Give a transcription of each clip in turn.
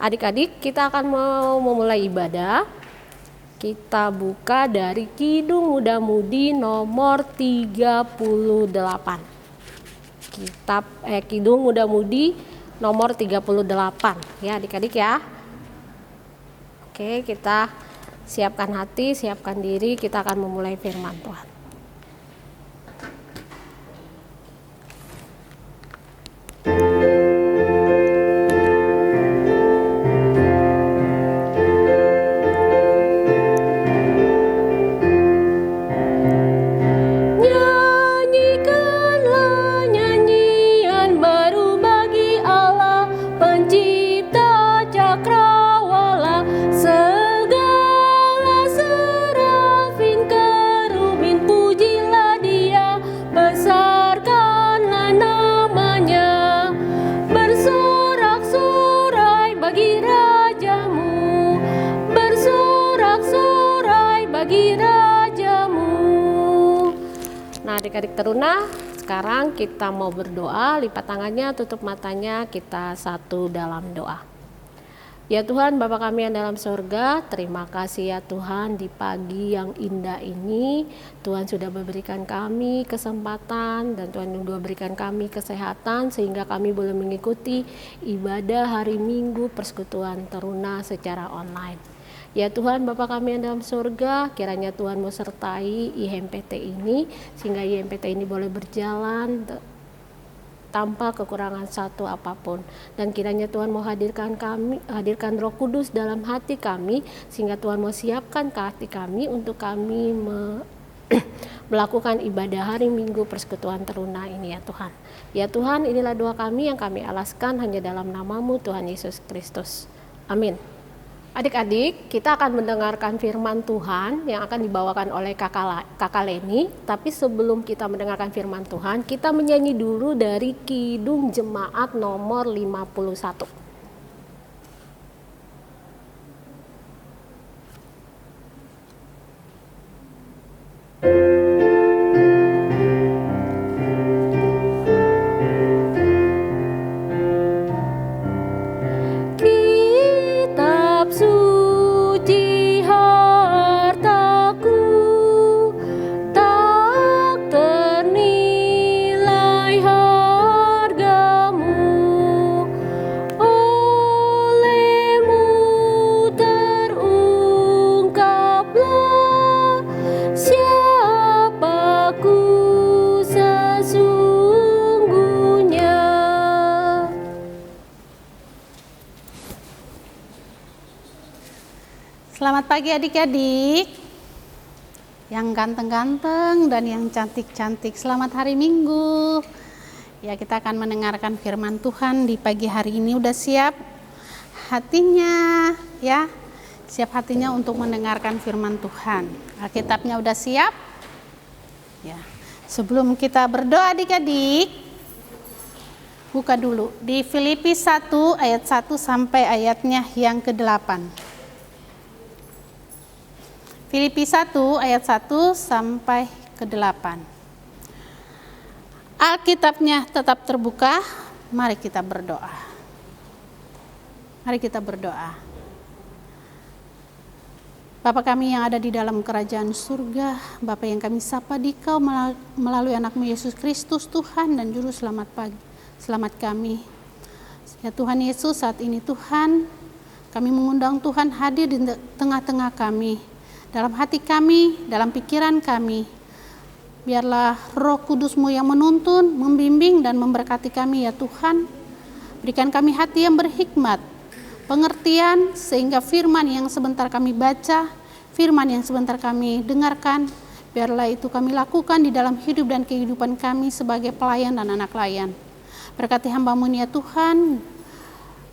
Adik-adik, kita akan mau memulai ibadah. Kita buka dari Kidung Muda-Mudi nomor 38. Kidung Muda-Mudi nomor 38 ya adik-adik ya. Oke, kita siapkan hati, siapkan diri, kita akan memulai firman Tuhan. Adik-adik teruna, sekarang kita mau berdoa, lipat tangannya, tutup matanya, kita satu dalam doa. Ya Tuhan, Bapa kami yang dalam surga, terima kasih ya Tuhan di pagi yang indah ini, Tuhan sudah memberikan kami kesempatan dan Tuhan sudah berikan kami kesehatan sehingga kami boleh mengikuti ibadah hari Minggu Persekutuan Teruna secara online. Ya Tuhan, Bapa kami yang dalam surga, kiranya Tuhan mau sertai IMPT ini, sehingga IMPT ini boleh berjalan tanpa kekurangan satu apapun. Dan kiranya Tuhan mau hadirkan Roh Kudus dalam hati kami, sehingga Tuhan mau siapkan ke hati kami untuk kami melakukan ibadah hari Minggu Persekutuan Teruna ini ya Tuhan. Ya Tuhan, inilah doa kami yang kami alaskan hanya dalam nama-Mu Tuhan Yesus Kristus. Amin. Adik-adik, kita akan mendengarkan firman Tuhan yang akan dibawakan oleh Kakak Leni. Tapi sebelum kita mendengarkan firman Tuhan, kita menyanyi dulu dari Kidung Jemaat nomor 51. Selamat pagi adik-adik yang ganteng-ganteng dan yang cantik-cantik. Selamat hari Minggu. Ya, kita akan mendengarkan firman Tuhan di pagi hari ini. Udah siap hatinya ya? Siap hatinya untuk mendengarkan firman Tuhan. Alkitabnya udah siap? Ya. Sebelum kita berdoa adik-adik, buka dulu di Filipi 1 ayat 1 sampai ayatnya yang ke-8. Filipi 1 ayat 1 sampai ke-8. Alkitabnya tetap terbuka, mari kita berdoa. Mari kita berdoa. Bapa kami yang ada di dalam kerajaan surga, Bapa yang kami sapa Dikau melalui anak-Mu Yesus Kristus Tuhan dan Juru Selamat kami. Ya Tuhan Yesus, saat ini Tuhan, kami mengundang Tuhan hadir di tengah-tengah kami. Dalam hati kami, dalam pikiran kami, biarlah Roh Kudus-Mu yang menuntun, membimbing dan memberkati kami ya Tuhan. Berikan kami hati yang berhikmat, pengertian sehingga firman yang sebentar kami baca, firman yang sebentar kami dengarkan, biarlah itu kami lakukan di dalam hidup dan kehidupan kami sebagai pelayan dan anak pelayan. Berkati hamba-Mu ya Tuhan,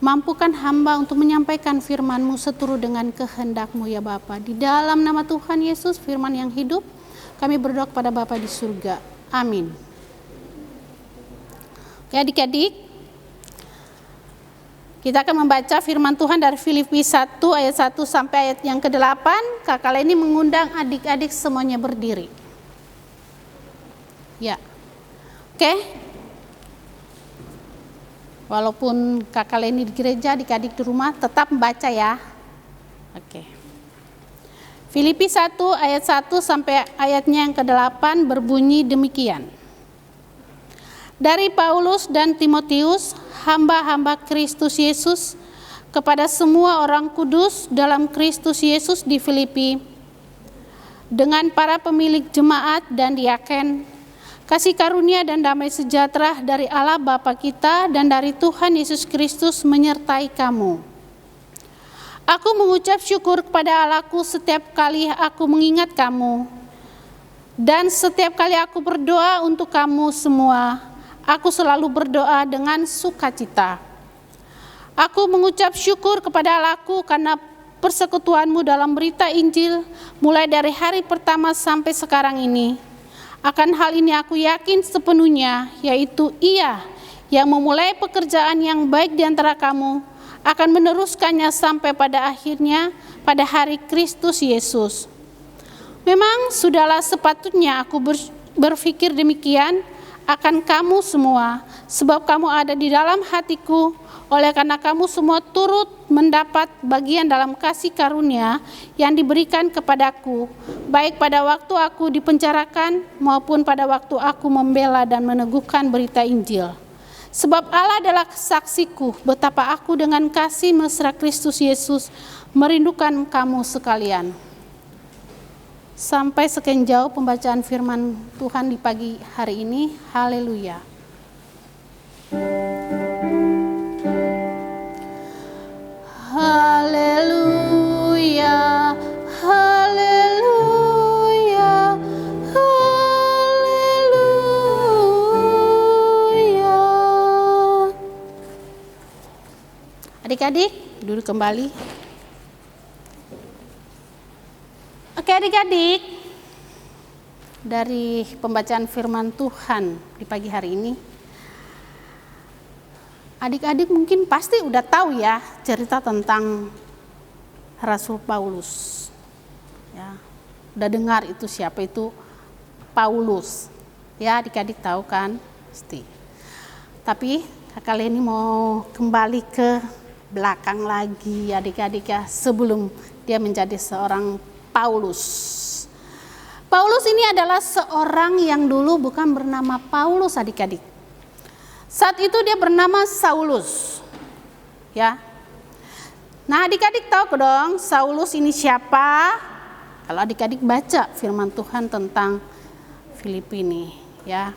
mampukan hamba untuk menyampaikan firman-Mu seturut dengan kehendak-Mu ya Bapa. Di dalam nama Tuhan Yesus, firman yang hidup, kami berdoa kepada Bapa di surga. Amin. Oke adik-adik, kita akan membaca firman Tuhan dari Filipi 1 ayat 1 sampai ayat yang ke-8. Kakak Leni mengundang adik-adik semuanya berdiri. Ya. Oke. Walaupun kakak Leni di gereja, adik-adik di rumah tetap membaca ya. Oke. Filipi 1 ayat 1 sampai ayatnya yang ke-8 berbunyi demikian. Dari Paulus dan Timotius, hamba-hamba Kristus Yesus, kepada semua orang kudus dalam Kristus Yesus di Filipi, dengan para pemilik jemaat dan diaken, kasih karunia dan damai sejahtera dari Allah Bapa kita dan dari Tuhan Yesus Kristus menyertai kamu. Aku mengucap syukur kepada Allahku setiap kali aku mengingat kamu, dan setiap kali aku berdoa untuk kamu semua. Aku selalu berdoa dengan sukacita. Aku mengucap syukur kepada Allahku karena persekutuanmu dalam berita Injil mulai dari hari pertama sampai sekarang ini. Akan hal ini aku yakin sepenuhnya, yaitu Ia yang memulai pekerjaan yang baik di antara kamu akan meneruskannya sampai pada akhirnya pada hari Kristus Yesus. Memang sudahlah sepatutnya aku berpikir demikian akan kamu semua, sebab kamu ada di dalam hatiku, oleh karena kamu semua turut mendapat bagian dalam kasih karunia yang diberikan kepadaku, baik pada waktu aku dipenjarakan maupun pada waktu aku membela dan meneguhkan berita Injil. Sebab Allah adalah saksiku betapa aku dengan kasih mesra Kristus Yesus merindukan kamu sekalian. Sampai sekian jauh pembacaan firman Tuhan di pagi hari ini. Haleluya. Haleluya. Haleluya. Haleluya. Adik-adik, duduk kembali. Oke adik-adik, dari pembacaan firman Tuhan di pagi hari ini, adik-adik mungkin pasti udah tahu ya cerita tentang Rasul Paulus. Ya, udah dengar itu siapa itu Paulus. Ya adik-adik tahu kan? Pasti. Tapi kakak Leni mau kembali ke belakang lagi adik-adik ya, sebelum dia menjadi seorang Paulus. Paulus ini adalah seorang yang dulu bukan bernama Paulus adik-adik. Saat itu dia bernama Saulus. Ya. Nah, adik-adik tahu dong Saulus ini siapa? Kalau adik-adik baca firman Tuhan tentang Filipi ini, ya.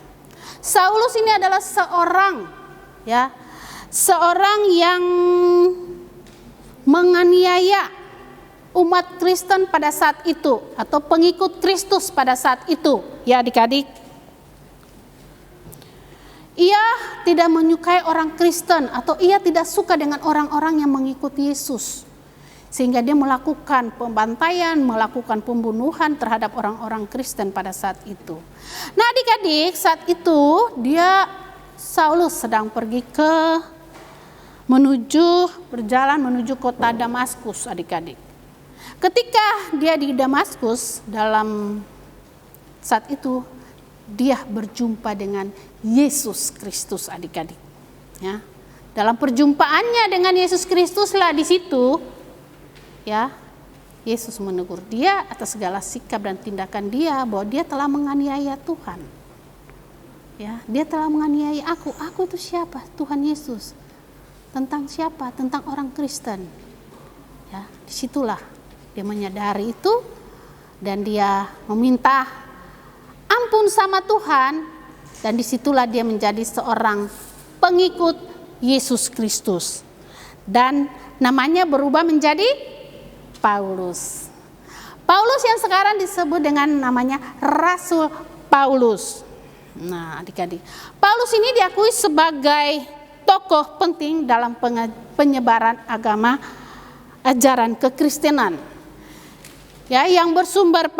Saulus ini adalah seorang yang menganiaya umat Kristen pada saat itu atau pengikut Kristus pada saat itu, ya adik-adik. Ia tidak menyukai orang Kristen atau ia tidak suka dengan orang-orang yang mengikuti Yesus. Sehingga dia melakukan pembantaian, melakukan pembunuhan terhadap orang-orang Kristen pada saat itu. Nah adik-adik, saat itu Saulus sedang pergi berjalan menuju kota Damaskus adik-adik. Ketika dia di Damaskus, dalam saat itu dia berjumpa dengan Yesus Kristus adik-adik. Ya, dalam perjumpaannya dengan Yesus Kristuslah di situ, ya, Yesus menegur dia atas segala sikap dan tindakan dia bahwa dia telah menganiaya Tuhan. Ya, dia telah menganiaya aku. Aku itu siapa? Tuhan Yesus. Tentang siapa? Tentang orang Kristen. Ya, disitulah dia menyadari itu dan dia meminta ampun sama Tuhan, dan disitulah dia menjadi seorang pengikut Yesus Kristus dan namanya berubah menjadi Paulus. Paulus yang sekarang disebut dengan namanya Rasul Paulus. Nah adik-adik, Paulus ini diakui sebagai tokoh penting dalam penyebaran agama ajaran kekristenan. Ya, yang bersumber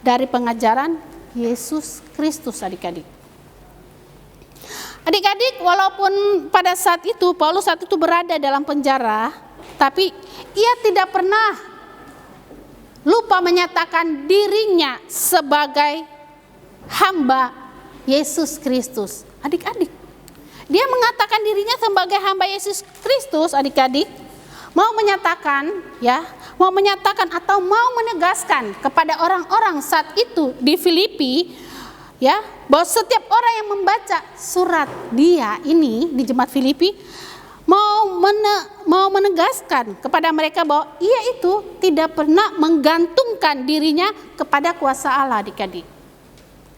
dari pengajaran Yesus Kristus adik-adik. Adik-adik, walaupun pada saat itu Paulus saat itu berada dalam penjara, tapi ia tidak pernah lupa menyatakan dirinya sebagai hamba Yesus Kristus. Adik-adik, Dia mengatakan dirinya sebagai hamba Yesus Kristus, adik-adik, mau menyatakan atau mau menegaskan kepada orang-orang saat itu di Filipi, ya, bahwa setiap orang yang membaca surat dia ini di jemaat Filipi mau menegaskan kepada mereka bahwa ia itu tidak pernah menggantungkan dirinya kepada kuasa Allah, adik-adik.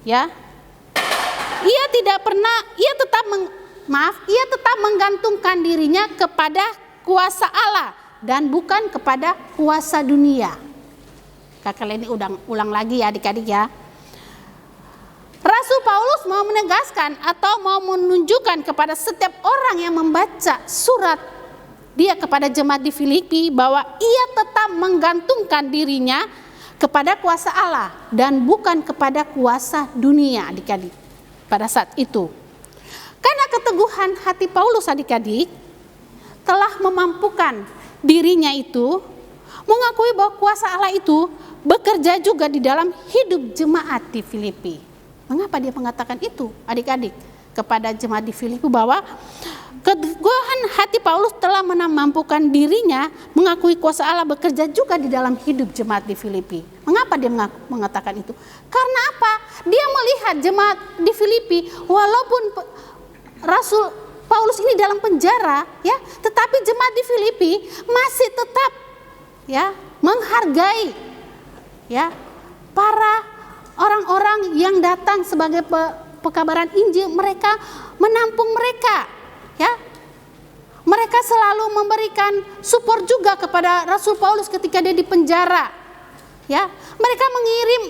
Ya. Ia tetap menggantungkan dirinya kepada kuasa Allah dan bukan kepada kuasa dunia. Kakak ini ulang lagi ya, adik-adik ya. Rasul Paulus mau menegaskan atau mau menunjukkan kepada setiap orang yang membaca surat dia kepada jemaat di Filipi bahwa ia tetap menggantungkan dirinya kepada kuasa Allah dan bukan kepada kuasa dunia, adik-adik. Pada saat itu, karena keteguhan hati Paulus, adik-adik, telah memampukan dirinya itu mengakui bahwa kuasa Allah itu bekerja juga di dalam hidup jemaat di Filipi. Mengapa dia mengatakan itu, adik-adik, kepada jemaat di Filipi, bahwa keteguhan hati Paulus telah memampukan dirinya mengakui kuasa Allah bekerja juga di dalam hidup jemaat di Filipi. Mengapa dia mengatakan itu? Karena apa? Dia melihat jemaat di Filipi, walaupun Rasul Paulus ini dalam penjara, ya, tetapi jemaat di Filipi masih tetap, ya, menghargai, ya, para orang-orang yang datang sebagai pekabaran Injil. Mereka menampung mereka, ya. Mereka selalu memberikan support juga kepada Rasul Paulus ketika dia di penjara, ya. Mereka mengirim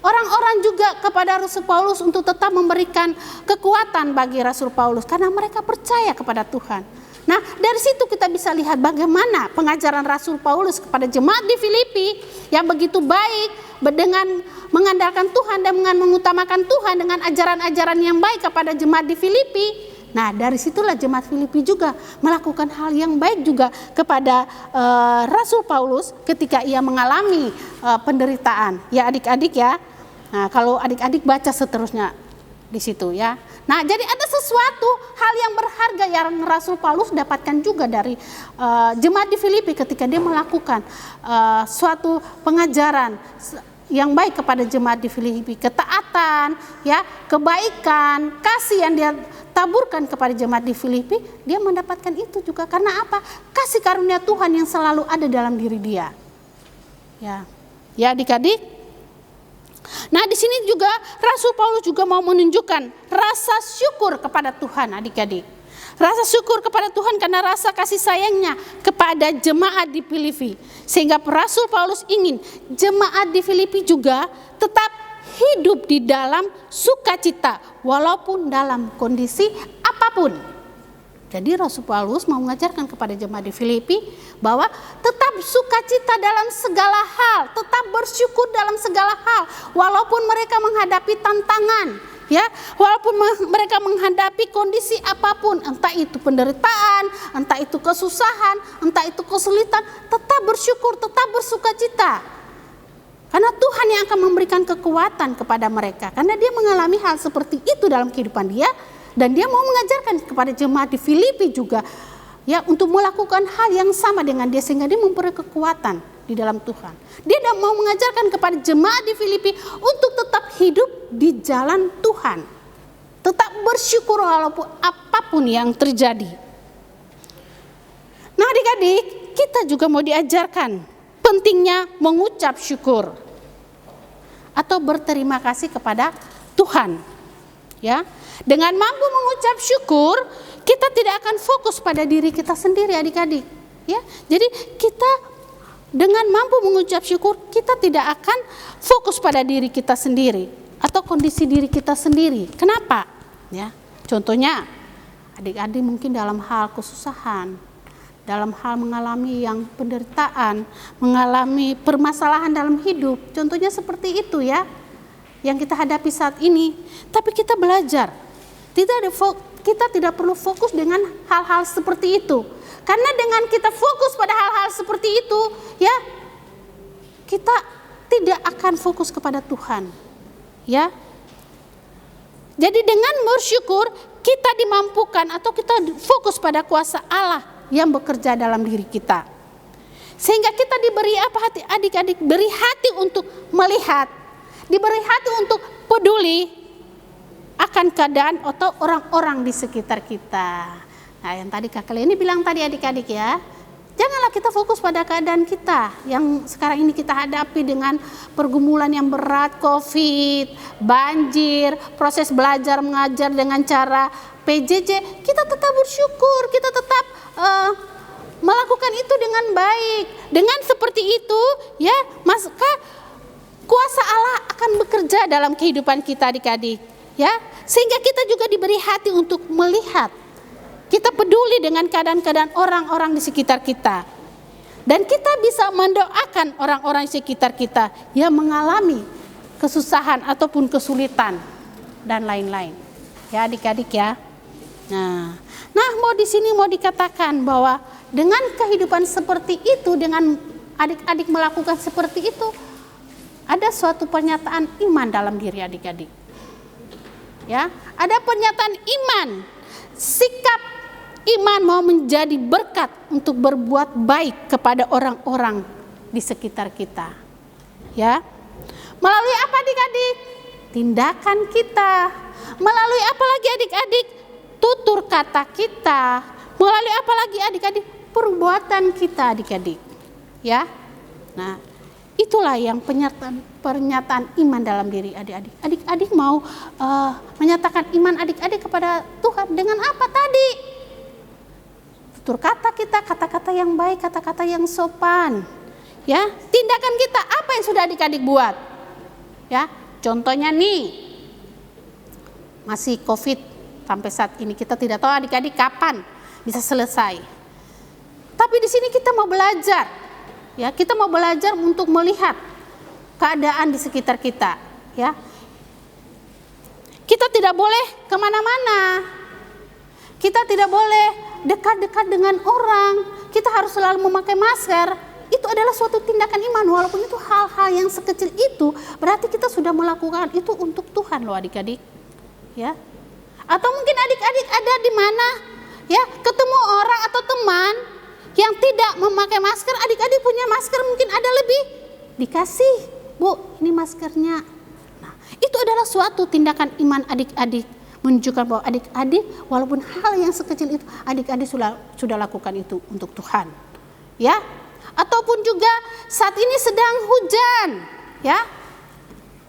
orang-orang juga kepada Rasul Paulus untuk tetap memberikan kekuatan bagi Rasul Paulus karena mereka percaya kepada Tuhan. Nah, dari situ kita bisa lihat bagaimana pengajaran Rasul Paulus kepada jemaat di Filipi yang begitu baik, dengan mengandalkan Tuhan dan dengan mengutamakan Tuhan dengan ajaran-ajaran yang baik kepada jemaat di Filipi. Nah, dari situlah jemaat Filipi juga melakukan hal yang baik juga kepada Rasul Paulus ketika ia mengalami penderitaan. Ya, adik-adik ya. Nah, kalau adik-adik baca seterusnya di situ ya. Nah, jadi ada sesuatu hal yang berharga yang Rasul Paulus dapatkan juga dari jemaat di Filipi ketika dia melakukan suatu pengajaran yang baik kepada jemaat di Filipi, ketaatan, ya, kebaikan, kasih yang dia taburkan kepada jemaat di Filipi, dia mendapatkan itu juga karena apa? Kasih karunia Tuhan yang selalu ada dalam diri dia. Ya, ya adik-adik. Nah, di sini juga Rasul Paulus juga mau menunjukkan rasa syukur kepada Tuhan, adik-adik. Rasa syukur kepada Tuhan karena rasa kasih sayangnya kepada jemaat di Filipi. Sehingga Rasul Paulus ingin jemaat di Filipi juga tetap hidup di dalam sukacita walaupun dalam kondisi apapun. Jadi Rasul Paulus mau mengajarkan kepada jemaat di Filipi bahwa tetap sukacita dalam segala hal, tetap bersyukur dalam segala hal walaupun mereka menghadapi tantangan. Ya, walaupun mereka menghadapi kondisi apapun, entah itu penderitaan, entah itu kesusahan, entah itu kesulitan, tetap bersyukur, tetap bersukacita. Karena Tuhan yang akan memberikan kekuatan kepada mereka. Karena dia mengalami hal seperti itu dalam kehidupan dia, dan dia mau mengajarkan kepada jemaat di Filipi juga, ya, untuk melakukan hal yang sama dengan dia sehingga dia memperoleh kekuatan di dalam Tuhan. Dia mau mengajarkan kepada jemaat di Filipi untuk tetap hidup di jalan Tuhan. Tetap bersyukur walaupun apapun yang terjadi. Nah, adik-adik, kita juga mau diajarkan pentingnya mengucap syukur atau berterima kasih kepada Tuhan. Ya, dengan mampu mengucap syukur, kita tidak akan fokus pada diri kita sendiri, adik-adik. Ya, jadi kita dengan mampu mengucap syukur, kita tidak akan fokus pada diri kita sendiri atau kondisi diri kita sendiri. Kenapa? Ya, contohnya adik-adik mungkin dalam hal kesusahan, dalam hal mengalami yang penderitaan, mengalami permasalahan dalam hidup. Contohnya seperti itu ya, yang kita hadapi saat ini. Tapi kita belajar, kita tidak perlu fokus dengan hal-hal seperti itu. Karena dengan kita fokus pada hal-hal seperti itu, ya, kita tidak akan fokus kepada Tuhan. Ya. Jadi dengan bersyukur kita dimampukan atau kita fokus pada kuasa Allah yang bekerja dalam diri kita. Sehingga kita diberi apa, hati adik-adik, beri hati untuk melihat, diberi hati untuk peduli akan keadaan atau orang-orang di sekitar kita. Nah, yang tadi Kak Leni bilang tadi adik-adik ya, janganlah kita fokus pada keadaan kita yang sekarang ini kita hadapi dengan pergumulan yang berat, COVID, banjir, proses belajar mengajar dengan cara PJJ. Kita tetap bersyukur, kita tetap melakukan itu dengan baik. Dengan seperti itu ya, maka kuasa Allah akan bekerja dalam kehidupan kita adik-adik ya, sehingga kita juga diberi hati untuk melihat. Kita peduli dengan keadaan-keadaan orang-orang di sekitar kita. Dan kita bisa mendoakan orang-orang di sekitar kita yang mengalami kesusahan ataupun kesulitan dan lain-lain. Ya adik-adik ya. Nah, mau di sini mau dikatakan bahwa dengan kehidupan seperti itu, dengan adik-adik melakukan seperti itu, ada suatu pernyataan iman dalam diri adik-adik. Ya, ada pernyataan iman, sikap iman mau menjadi berkat untuk berbuat baik kepada orang-orang di sekitar kita. Ya. Melalui apa adik-adik? Tindakan kita. Melalui apa lagi adik-adik? Tutur kata kita. Melalui apa lagi adik-adik? Perbuatan kita adik-adik. Ya. Nah, itulah yang pernyataan iman dalam diri adik-adik. Adik-adik mau menyatakan iman adik-adik kepada Tuhan dengan apa tadi? Tutur kata kita, kata-kata yang baik, kata-kata yang sopan. Ya, tindakan kita apa yang sudah adik-adik buat? Ya, contohnya nih, masih COVID sampai saat ini kita tidak tahu adik-adik kapan bisa selesai. Tapi di sini kita mau belajar, ya, kita mau belajar untuk melihat keadaan di sekitar kita. Ya, kita tidak boleh kemana-mana, kita tidak boleh dekat-dekat dengan orang, kita harus selalu memakai masker. Itu adalah suatu tindakan iman, walaupun itu hal-hal yang sekecil itu, berarti kita sudah melakukan itu untuk Tuhan loh adik-adik. Ya. Atau mungkin adik-adik ada di mana ya, ketemu orang atau teman yang tidak memakai masker, adik-adik punya masker mungkin ada lebih, dikasih, Bu, ini maskernya. Nah, itu adalah suatu tindakan iman adik-adik, menunjukkan bahwa adik-adik walaupun hal yang sekecil itu adik-adik sudah lakukan itu untuk Tuhan. Ya. Ataupun juga saat ini sedang hujan, ya.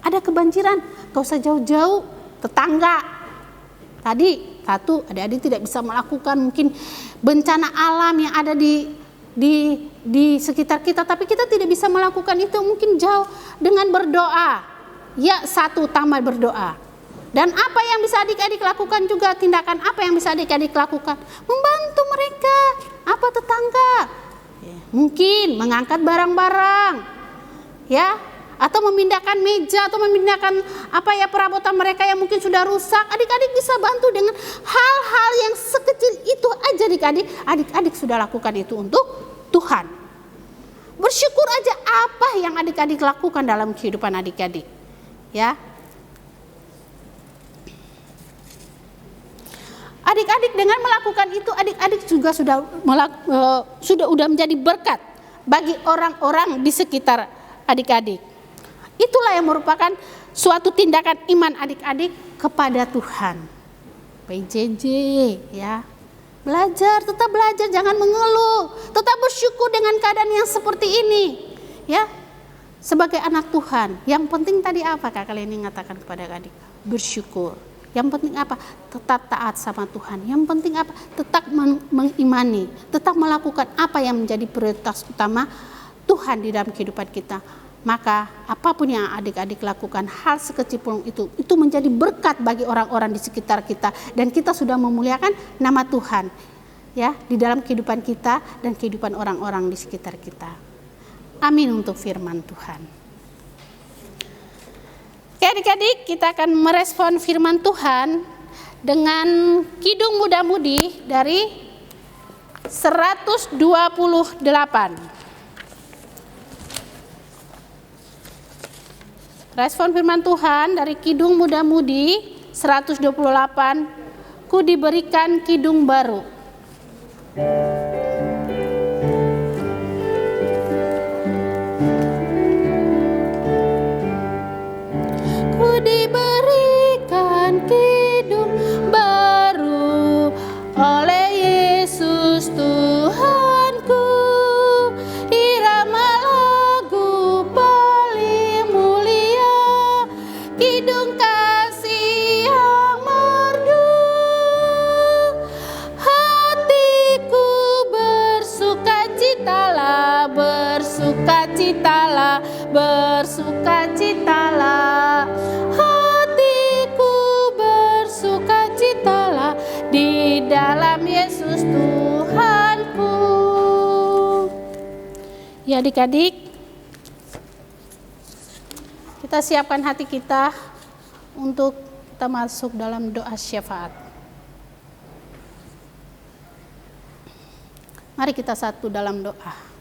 Ada kebanjiran, gak usah jauh-jauh, tetangga. Tadi satu, adik-adik tidak bisa melakukan mungkin bencana alam yang ada di sekitar kita, tapi kita tidak bisa melakukan itu mungkin jauh dengan berdoa. Ya, satu, tambah berdoa. Dan apa yang bisa adik-adik lakukan juga, tindakan apa yang bisa adik-adik lakukan? Membantu mereka, apa tetangga. Ya, mungkin mengangkat barang-barang, ya, atau memindahkan meja atau memindahkan apa ya perabotan mereka yang mungkin sudah rusak. Adik-adik bisa bantu dengan hal-hal yang sekecil itu aja adik-adik sudah lakukan itu untuk Tuhan. Bersyukur aja apa yang adik-adik lakukan dalam kehidupan adik-adik. Ya. Adik-adik dengan melakukan itu, adik-adik juga sudah menjadi berkat bagi orang-orang di sekitar adik-adik. Itulah yang merupakan suatu tindakan iman adik-adik kepada Tuhan. PJJ ya. Belajar, tetap belajar, jangan mengeluh. Tetap bersyukur dengan keadaan yang seperti ini. Ya. Sebagai anak Tuhan, yang penting tadi apa Kak Leni mengatakan kepada adik? Bersyukur. Yang penting apa? Tetap taat sama Tuhan. Yang penting apa? Tetap mengimani, tetap melakukan apa yang menjadi prioritas utama Tuhan di dalam kehidupan kita. Maka apapun yang adik-adik lakukan, hal sekecil pun itu menjadi berkat bagi orang-orang di sekitar kita, dan kita sudah memuliakan nama Tuhan ya di dalam kehidupan kita dan kehidupan orang-orang di sekitar kita. Amin untuk firman Tuhan. Oke adik-adik, kita akan merespon firman Tuhan dengan Kidung Muda-Mudi dari 128. Respon firman Tuhan dari Kidung Muda-Mudi 128. ku diberikan kidung baru. Ku diberikan kidung baru oleh Yesus Tuhanku, irama lagu paling mulia, kidung kasih yang merdu. Hatiku bersukacitalah, bersukacitalah, bersukacitalah. Hatiku bersukacitalah di dalam Yesus Tuhanku. Ya adik-adik, kita siapkan hati kita untuk kita masuk dalam doa syafaat. Mari kita satu dalam doa.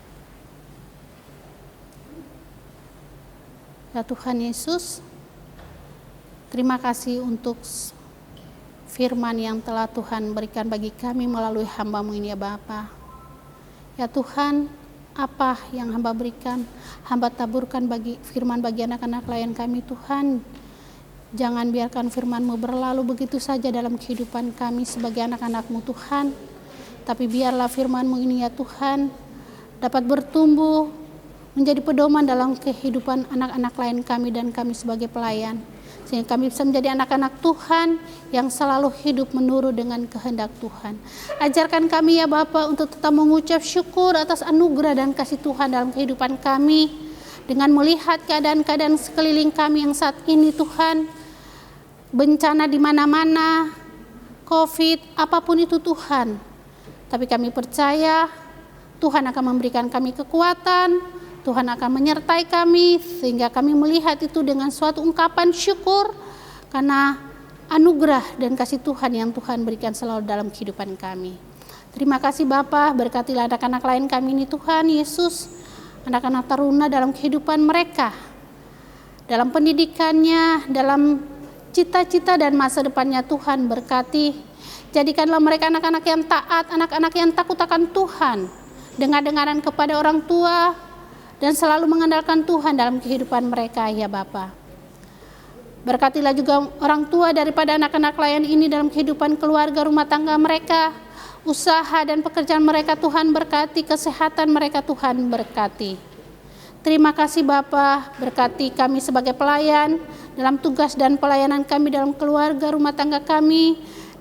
Ya Tuhan Yesus, terima kasih untuk firman yang telah Tuhan berikan bagi kami melalui hamba-Mu ini ya Bapa. Ya Tuhan, apa yang hamba berikan, hamba taburkan bagi firman bagi anak-anak klien kami Tuhan. Jangan biarkan firman-Mu berlalu begitu saja dalam kehidupan kami sebagai anak-anak-Mu Tuhan. Tapi biarlah firman-Mu ini ya Tuhan dapat bertumbuh menjadi pedoman dalam kehidupan anak-anak klien kami dan kami sebagai pelayan. Sehingga kami bisa menjadi anak-anak Tuhan yang selalu hidup menurut dengan kehendak Tuhan. Ajarkan kami ya Bapa untuk tetap mengucap syukur atas anugerah dan kasih Tuhan dalam kehidupan kami. Dengan melihat keadaan-keadaan sekeliling kami yang saat ini Tuhan. Bencana di mana-mana, COVID, apapun itu Tuhan. Tapi kami percaya Tuhan akan memberikan kami kekuatan, Tuhan akan menyertai kami sehingga kami melihat itu dengan suatu ungkapan syukur karena anugerah dan kasih Tuhan yang Tuhan berikan selalu dalam kehidupan kami. Terima kasih Bapa, berkatilah anak-anak lain kami ini Tuhan Yesus, anak-anak taruna dalam kehidupan mereka, dalam pendidikannya, dalam cita-cita dan masa depannya Tuhan berkati. Jadikanlah mereka anak-anak yang taat, anak-anak yang takut akan Tuhan, dengar-dengaran kepada orang tua, dan selalu mengandalkan Tuhan dalam kehidupan mereka ya Bapa. Berkatilah juga orang tua daripada anak-anak klien ini dalam kehidupan keluarga rumah tangga mereka, usaha dan pekerjaan mereka Tuhan berkati, kesehatan mereka Tuhan berkati. Terima kasih Bapa, berkati kami sebagai pelayan dalam tugas dan pelayanan kami dalam keluarga rumah tangga kami,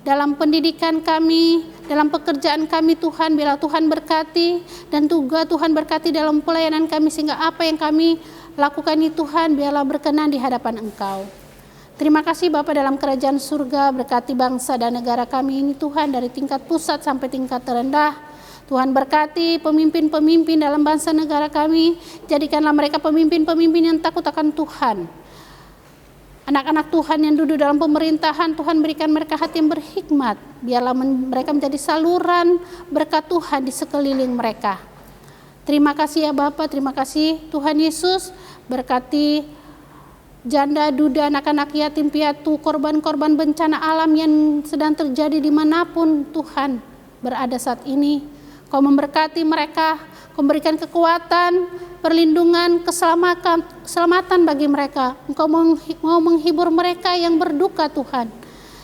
dalam pendidikan kami, dalam pekerjaan kami Tuhan, biarlah Tuhan berkati dan juga Tuhan berkati dalam pelayanan kami sehingga apa yang kami lakukan ini Tuhan biarlah berkenan di hadapan Engkau. Terima kasih Bapa dalam kerajaan surga, berkati bangsa dan negara kami ini Tuhan dari tingkat pusat sampai tingkat terendah. Tuhan berkati pemimpin-pemimpin dalam bangsa negara kami, jadikanlah mereka pemimpin-pemimpin yang takut akan Tuhan. Anak-anak Tuhan yang duduk dalam pemerintahan, Tuhan berikan mereka hati yang berhikmat. Biarlah mereka menjadi saluran berkat Tuhan di sekeliling mereka. Terima kasih ya Bapa, terima kasih Tuhan Yesus. Berkati janda, duda, anak-anak yatim piatu, korban-korban bencana alam yang sedang terjadi dimanapun Tuhan berada saat ini. Kau memberkati mereka, Kau memberikan kekuatan, perlindungan, keselamatan bagi mereka. Engkau mau menghibur mereka yang berduka Tuhan.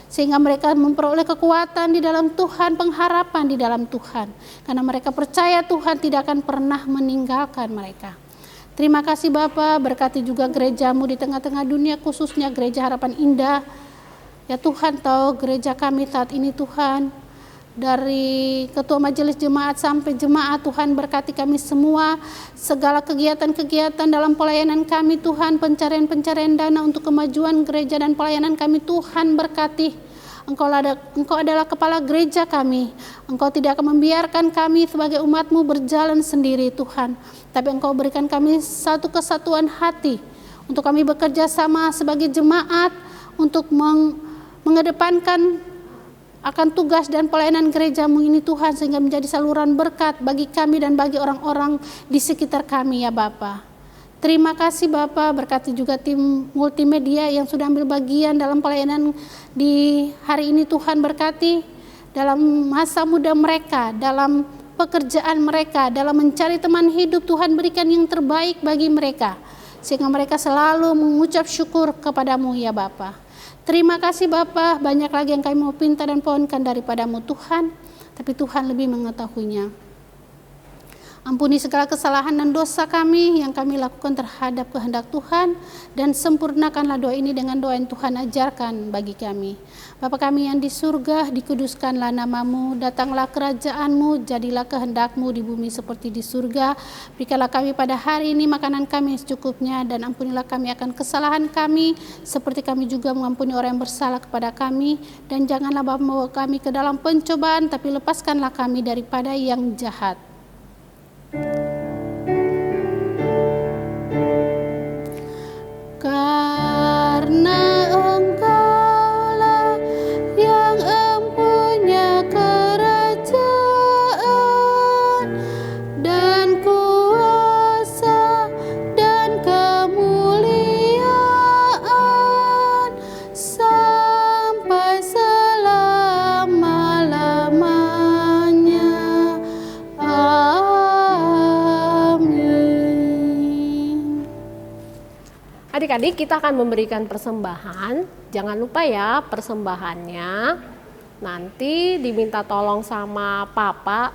Sehingga mereka memperoleh kekuatan di dalam Tuhan, pengharapan di dalam Tuhan. Karena mereka percaya Tuhan tidak akan pernah meninggalkan mereka. Terima kasih Bapa, berkati juga gereja-Mu di tengah-tengah dunia, khususnya Gereja Harapan Indah. Ya Tuhan, tahu gereja kami saat ini Tuhan. Dari ketua majelis jemaat sampai jemaat Tuhan berkati kami semua, segala kegiatan-kegiatan dalam pelayanan kami Tuhan, pencarian-pencarian dana untuk kemajuan gereja dan pelayanan kami Tuhan berkati. Engkau adalah kepala gereja kami, Engkau tidak akan membiarkan kami sebagai umat-Mu berjalan sendiri Tuhan, tapi Engkau berikan kami satu kesatuan hati untuk kami bekerja sama sebagai jemaat untuk mengedepankan akan tugas dan pelayanan gereja-Mu ini Tuhan, sehingga menjadi saluran berkat bagi kami dan bagi orang-orang di sekitar kami ya Bapa. Terima kasih Bapak, berkati juga tim multimedia yang sudah ambil bagian dalam pelayanan di hari ini. Tuhan berkati dalam masa muda mereka, dalam pekerjaan mereka, dalam mencari teman hidup. Tuhan berikan yang terbaik bagi mereka, sehingga mereka selalu mengucap syukur kepadamu ya Bapa. Terima kasih Bapa, banyak lagi yang kami mau pinta dan pohonkan daripadamu Tuhan, tapi Tuhan lebih mengetahuinya. Ampuni segala kesalahan dan dosa kami yang kami lakukan terhadap kehendak Tuhan, dan sempurnakanlah doa ini dengan doa yang Tuhan ajarkan bagi kami. Bapa kami yang di surga, dikuduskanlah namamu, datanglah kerajaanmu, jadilah kehendakmu di bumi seperti di surga. Berikanlah kami pada hari ini makanan kami secukupnya, dan ampunilah kami akan kesalahan kami, seperti kami juga mengampuni orang yang bersalah kepada kami. Dan janganlah membawa kami ke dalam pencobaan, tapi lepaskanlah kami daripada yang jahat. Karena Engkaulah yang empunya kerajaan dan kuasa dan kemuliaan sampai selama-lamanya. Adik-adik, kita akan memberikan persembahan. Jangan lupa ya, persembahannya nanti diminta tolong sama papa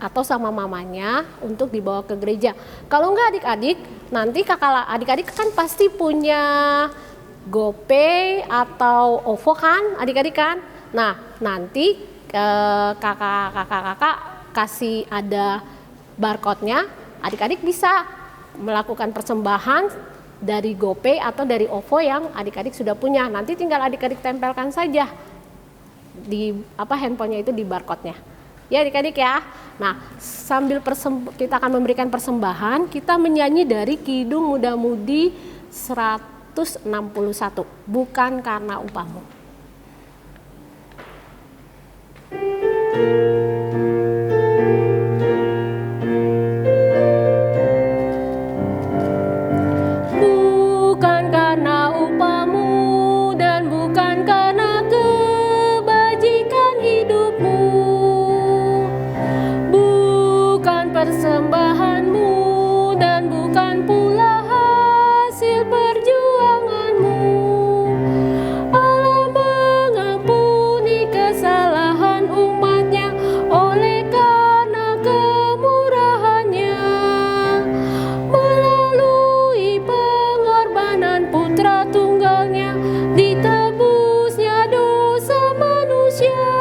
atau sama mamanya untuk dibawa ke gereja. Kalau enggak adik-adik, nanti adik-adik kan pasti punya GoPay atau OVO kan, adik-adik kan. Nah, nanti kakak kasih ada barcode-nya, adik-adik bisa melakukan persembahan dari GoPay atau dari OVO yang adik-adik sudah punya. Nanti tinggal adik-adik tempelkan saja di handphonenya itu di barcode-nya. Ya adik-adik ya. Nah, sambil kita akan memberikan persembahan, kita menyanyi dari Kidung Muda-Mudi 161, Bukan Karena Upahmu. Persembahanmu dan bukan pula hasil perjuanganmu. Allah mengampuni kesalahan umatnya oleh karena kemurahannya. Melalui pengorbanan putra tunggalnya, ditebusnya dosa manusia.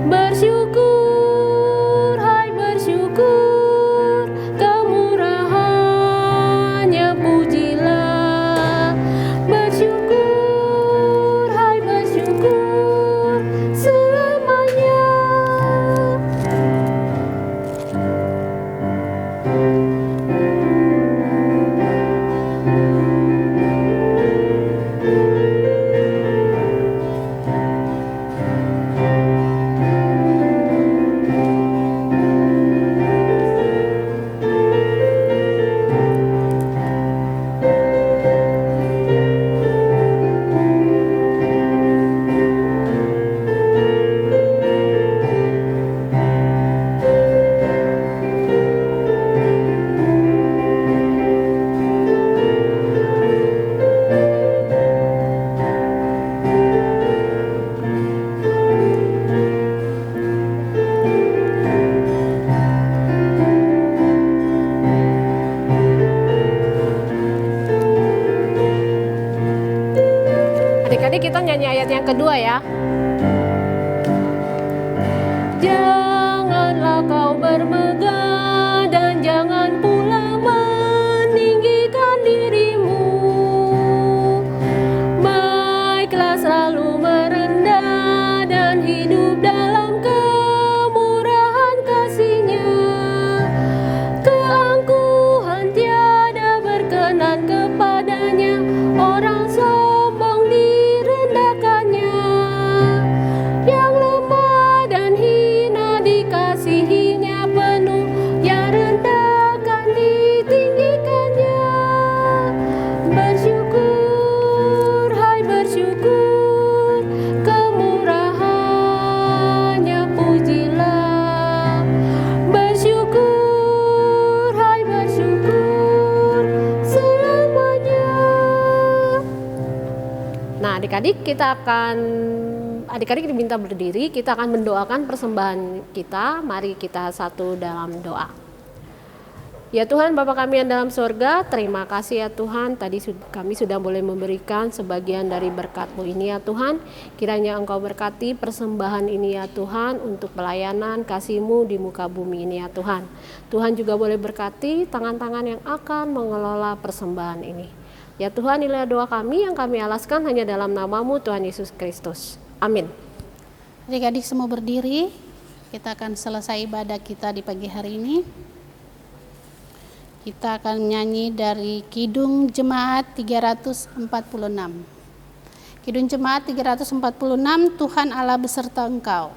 Bersyukur, hai bersyukur, kemurahannya pujilah. Bersyukur, hai bersyukur, selamanya. Adik-adik, kita nyanyi ayat yang kedua ya. Janganlah kau bermegah dan jangan pula meninggikan dirimu. Baiklah selalu merendah dan hidup dalam kemurahan kasih-Nya. Keangkuhan tiada berkenan kepadanya, orang sombong direndahkannya. Yang lemah dan hina dikasihinya penuh, yang rendahkan Adik-adik diminta berdiri, kita akan mendoakan persembahan kita. Mari kita satu dalam doa. Ya Tuhan, Bapa kami yang dalam surga, terima kasih ya Tuhan, tadi kami sudah boleh memberikan sebagian dari berkat-Mu ini ya Tuhan. Kiranya Engkau berkati persembahan ini ya Tuhan, untuk pelayanan kasih-Mu di muka bumi ini ya Tuhan. Tuhan juga boleh berkati tangan-tangan yang akan mengelola persembahan ini. Ya Tuhan, inilah doa kami yang kami alaskan hanya dalam nama-Mu Tuhan Yesus Kristus. Amin. Adik-adik semua berdiri, kita akan selesai ibadah kita di pagi hari ini. Kita akan nyanyi dari Kidung Jemaat 346. Kidung Jemaat 346, Tuhan Allah beserta engkau.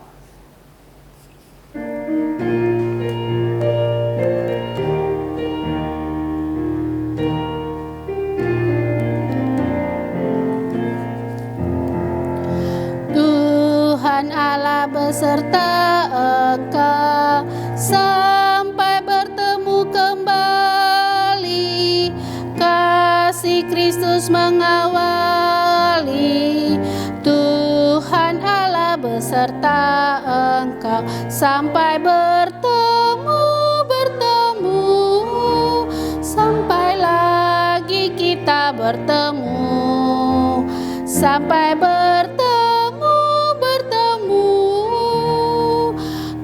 Tuhan Allah beserta engkau sampai bertemu kembali, kasih Kristus mengawali. Tuhan Allah beserta engkau sampai bertemu, sampai lagi kita bertemu, sampai bertemu.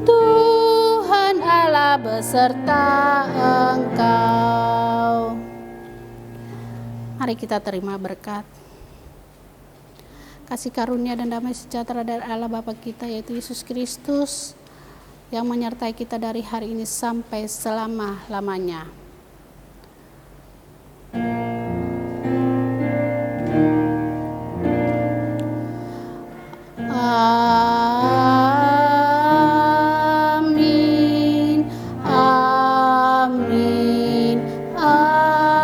Tuhan Allah beserta engkau. Mari kita terima berkat. Kasih karunia dan damai sejahtera dari Allah Bapa kita, yaitu Yesus Kristus, yang menyertai kita dari hari ini sampai selama-lamanya. Amin, amin, amin.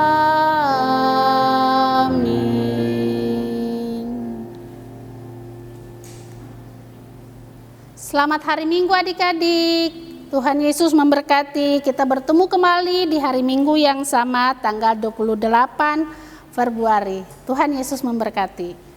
Selamat hari Minggu adik-adik. Tuhan Yesus memberkati. Kita bertemu kembali di hari Minggu yang sama, tanggal 28 Februari. Tuhan Yesus memberkati.